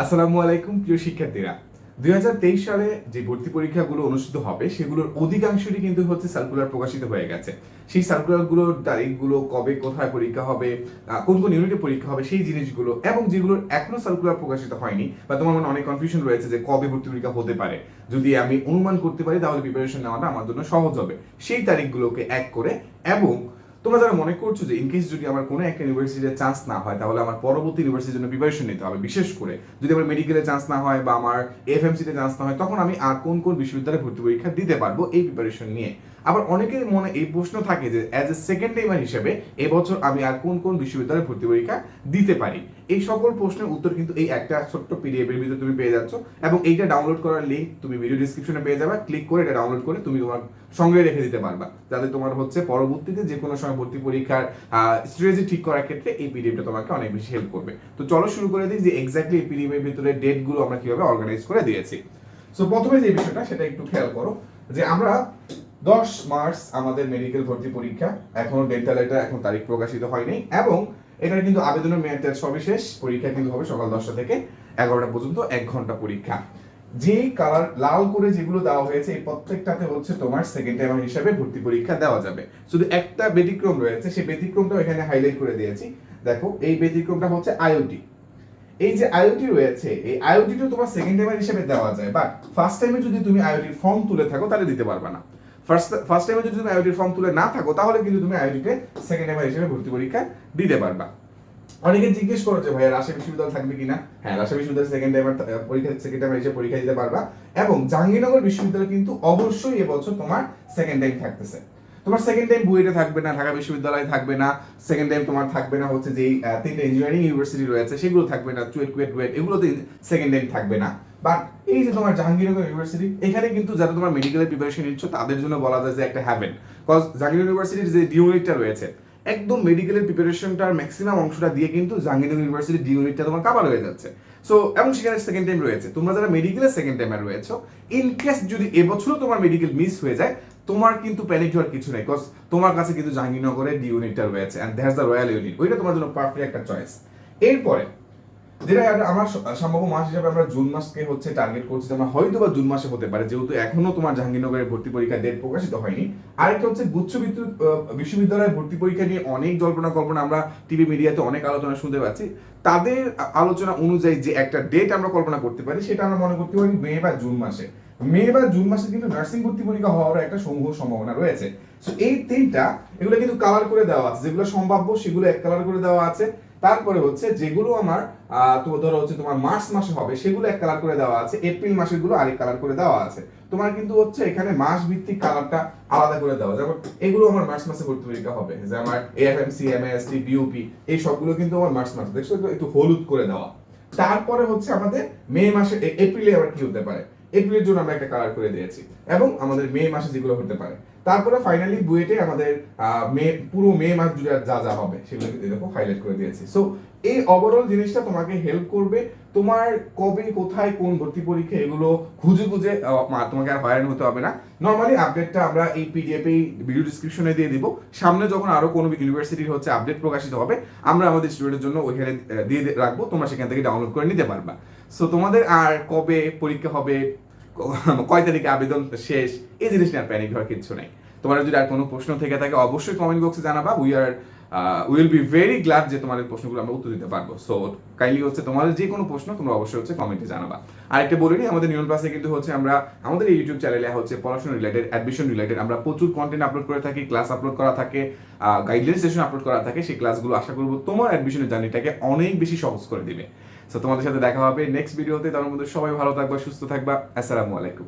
আসসালামু আলাইকুম প্রিয় শিক্ষার্থীরা। 2023 সালে যে ভর্তি পরীক্ষাগুলো অনুষ্ঠিত হবে সেগুলোর অধিকাংশই কিন্তু হচ্ছে সার্কুলার প্রকাশিত হয়ে গেছে। সেই সার্কুলারগুলোর তারিখগুলো, কবে কোথায় পরীক্ষা হবে, কোন কোন ইউনিটে পরীক্ষা হবে সেই জিনিসগুলো, এবং যেগুলোর এখনো সার্কুলার প্রকাশিত হয়নি বা তোমার মনে অনেক কনফিউশন রয়েছে যে কবে ভর্তি পরীক্ষা হতে পারে, যদি আমি অনুমান করতে পারি তাহলে প্রিপারেশন নেওয়াটা আমার জন্য সহজ হবে, সেই তারিখগুলোকে এক করে। এবং তোমরা যারা মনে করছো যে ইনকেস যদি আমার কোনো একটা ইউনিভার্সিটিতে চান্স না হয় তাহলে আমার পরবর্তী ইউনিভার্সিটির জন্য প্রিপারেশন নিতে হবে, বিশেষ করে যদি আমার মেডিকেলে চান্স না হয় বা আমার এফএমসিতে চান্স না হয়, তখন আমি আর কোন কোন বিশ্ববিদ্যালয়ে ভর্তি পরীক্ষা দিতে পারবো এই প্রিপারেশন নিয়ে। আবার অনেকের মনে এই প্রশ্ন থাকে যে অ্যাজ এ সেকেন্ড টাইমার হিসেবে এবছর আমি আর কোন কোন বিশ্ববিদ্যালয়ে ভর্তি পরীক্ষা দিতে পারি। এই সকল প্রশ্নের উত্তর কিন্তু এই একটা ছোট্ট পিডিএফ এর ভিতরে তুমি পেয়ে যাচ্ছ, এবং এইটা ডাউনলোড করার লিংক তুমি ভিডিও ডিসক্রিপশনে পেয়ে যাবে। ক্লিক করে এটা ডাউনলোড করে তুমি তোমার সঙ্গে রেখে দিতে পারবা, যাতে তোমার হচ্ছে পরবর্তীতে যে কোনো সময় ভর্তি পরীক্ষার স্ট্র্যাটেজি ঠিক করার ক্ষেত্রে এই পিডিএফটা তোমাকে অনেক বেশি হেল্প করবে। তো চলো শুরু করে দিই যে এক্স্যাক্টলি এই পিডিএফ এর ভিতরে ডেটগুলো আমরা কিভাবে অর্গানাইজ করে দিয়েছি। সো প্রথমে যে বিষয়টা সেটা একটু খেয়াল করো যে আমরা 10 মার্চ আমাদের মেডিকেল ভর্তি পরীক্ষা, এখনো ডেন্টাল এটা এখন তারিখ প্রকাশিত হয়নি, এবং এটার কিন্তু আবেদনের মেয়াদ সবিশেষ। পরীক্ষা কিন্তু হবে সকাল 10টা থেকে 11টা পর্যন্ত, 1 ঘন্টা পরীক্ষা। যে কালার লাল করে যেগুলো দেওয়া হয়েছে এই প্রত্যেকটাতে হচ্ছে তোমার সেকেন্ড টাইমার হিসেবে ভর্তি পরীক্ষা দেওয়া যাবে। শুধু একটা ব্যতিক্রম রয়েছে, সেই ব্যতিক্রমটাও এখানে হাইলাইট করে দিয়েছি। দেখো এই ব্যতিক্রমটা হচ্ছে আইওটি। এই যে আইওটি রয়েছে, এই আইওটিটা তোমার সেকেন্ড টাইমার হিসেবে দেওয়া যায়, বাট ফার্স্ট টাইমে যদি তুমি আইওটির ফর্ম তুলে থাকো তাহলে দিতে পারবে না। ফার্স্ট টাইমে যদি তুমি আইওটির ফর্ম তুলে না থাকো তাহলে কিন্তু তুমি আইওটিতে সেকেন্ড টাইমার হিসেবে ভর্তি পরীক্ষা দিতে পারবা। অনেকে জিজ্ঞেস করো যে ভাইয়া রাজশাহী বিশ্ববিদ্যালয় থাকবে কিনা। হ্যাঁ, রাজশাহী বিশ্ববিদ্যালয় সেকেন্ড টাইমার এসে পরীক্ষা দিতে পারবা, এবং জাহাঙ্গীরনগর বিশ্ববিদ্যালয় কিন্তু অবশ্যই এবছর তোমার সেকেন্ড টাইম থাকতেছে। তোমার সেকেন্ড টাইম বুয়েটে থাকবে না, ঢাকা বিশ্ববিদ্যালয় থাকবে না, সেকেন্ড টাইম তোমার থাকবে না হচ্ছে যে তিনটে ইঞ্জিনিয়ারিং ইউনিভার্সিটি রয়েছে সেগুলো থাকবে না, চুয়েট কুয়েট ডুয়েট এগুলোতে সেকেন্ড টাইম থাকবে না। বাট এই যে তোমার জাহাঙ্গীরনগর ইউনিভার্সিটি, এখানে কিন্তু যারা তোমার মেডিকেলের প্রিপারেশন নিচ্ছ তাদের জন্য বলা যায় যে একটা হ্যাভেন। কজ জাহাঙ্গীর ইউনিভার্সিটির যে ডি ইউনিটটা রয়েছে, একদম মেডিকেলের প্রিপারেশনটার ম্যাক্সিমাম অংশটা দিয়ে কিন্তু জাহাঙ্গীরনগর ইউনিভার্সিটির ডি ইউনিটটা তোমার কভার হয়ে যাচ্ছে। সো এবং সেখানে সেকেন্ড টাইম রয়েছে। তোমরা যারা মেডিকেলের সেকেন্ড টাইমার রয়েছে, ইন কেস যদি এবছরও তোমার মেডিকেল মিস হয়ে যায়, তোমার কিন্তু প্যানিক হওয়ার কিছু নাই, কজ তোমার কাছে কিন্তু জাহাঙ্গীরনগরের ডি ইউনিটটা রয়েছে, and that's the royal unit. ওইটা তোমার জন্য পারফেক্ট একটা চয়েস। এরপরে যেটা আমার সম্ভাব্য মাস হিসেবে আমরা জুন মাসকে হচ্ছে টার্গেট করছি, আমরা হয়তো বা জুন মাসে হতে পারে, যেহেতু এখনো তোমার জাহাঙ্গীরনগরের ভর্তি পরীক্ষার ডেট প্রকাশিত হয়নি। আরেকটা হচ্ছে গুচ্ছ বিশ্ববিদ্যালয়ের ভর্তি পরীক্ষা নিয়ে অনেক জল্পনা কল্পনা আমরা টিভি মিডিয়াতে অনেক আলোচনা শুনতে পাচ্ছি। তাদের আলোচনা অনুযায়ী যে একটা ডেট আমরা কল্পনা করতে পারি সেটা আমরা মনে করতে পারি মে বা জুন মাসে। মে বা জুন মাসে কিন্তু নার্সিং ভর্তি পরীক্ষা হওয়ার একটা সমূহ সম্ভাবনা রয়েছে। সো এই তিনটা এগুলো কিন্তু কালার করে দেওয়া আছে, যেগুলো সম্ভাব্য সেগুলো এক কালার করে দেওয়া আছে। তারপরে হচ্ছে যেগুলো আমার ধরো হচ্ছে তোমার মার্চ মাসে হবে সেগুলো এক কালার করে দেওয়া আছে, এপ্রিল মাসের গুলো আরেক কালার করে দেওয়া আছে। তোমার কিন্তু হচ্ছে এখানে মাস ভিত্তিক কালারটা আলাদা করে দেওয়া, যেমন এগুলো আমার মার্চ মাসে ভর্তি পরীক্ষা হবে, যে আমার এএফএমসি, এমএএসটি, বিউপি এই সবগুলো কিন্তু আমার মার্চ মাসে, দেখছো একটু হলুদ করে দেওয়া। তারপরে হচ্ছে আমাদের মে মাসে, এপ্রিলে আবার কি হতে পারে, এপ্রিলের জন্য আমরা একটা কালার করে দিয়েছি, এবং আমাদের মে মাসে যেগুলো হতে পারে। তারপরে ফাইনালি বুয়েটে আমাদের পুরো মে মাস জুড়ে যা যা হবে সেগুলো দেখো হাইলাইট করে দিয়েছি। সো এই ওভারঅল জিনিসটা তোমাকে হেল্প করবে তোমার কবে কোথায় কোন ভর্তি পরীক্ষা এগুলো খুঁজে খুঁজে তোমাকে আর হয়রানি হতে হবে না। নর্মালি আপডেটটা আমরা এই পিডিএফ এই ভিডিও ডিসক্রিপশনে দিয়ে দিব। সামনে যখন আরো কোনো ইউনিভার্সিটির হচ্ছে আপডেট প্রকাশিত হবে আমরা আমাদের স্টুডেন্টের জন্য ওইখানে দিয়ে রাখবো, তোমরা সেখান থেকে ডাউনলোড করে নিতে পারবা। সো তোমাদের আর কবে পরীক্ষা হবে, কয় তারিখে আবেদন শেষ, এই জিনিস নিয়ে আর প্যানিক হওয়ার কিছু নাই। তোমার যদি আর কোনো প্রশ্ন থেকে থাকে অবশ্যই কমেন্ট বক্সে জানাবা। উইল বি ভেরি গ্ল্যাড যে তোমাদের প্রশ্নগুলো আমরা উত্তর দিতে পারবো। সো কাইন্ডলি হচ্ছে তোমাদের যে কোনো প্রশ্ন তোমরা অবশ্যই হচ্ছে কমেন্টে জানাবা। আরেকটা বলে নিই, আমাদের নিয়ন ক্লাসে কিন্তু হচ্ছে আমরা আমাদের এই ইউটিউব চ্যানেলে হচ্ছে পড়াশোনা রিলেটেড, অ্যাডমিশন রিলেটেড আমরা প্রচুর কন্টেন্ট আপলোড করে থাকি, ক্লাস আপলোড করা থাকে, গাইডলাইন সেশন আপলোড করা থাকে। সেই ক্লাসগুলো আশা করবো তোমার অ্যাডমিশনের জার্নিটাকে অনেক বেশি সহজ করে দিবে। সো তোমাদের সাথে দেখা হবে নেক্সট ভিডিওতে। তার মধ্যে সবাই ভালো থাকবা, সুস্থ থাকবা। আসসালামু আলাইকুম।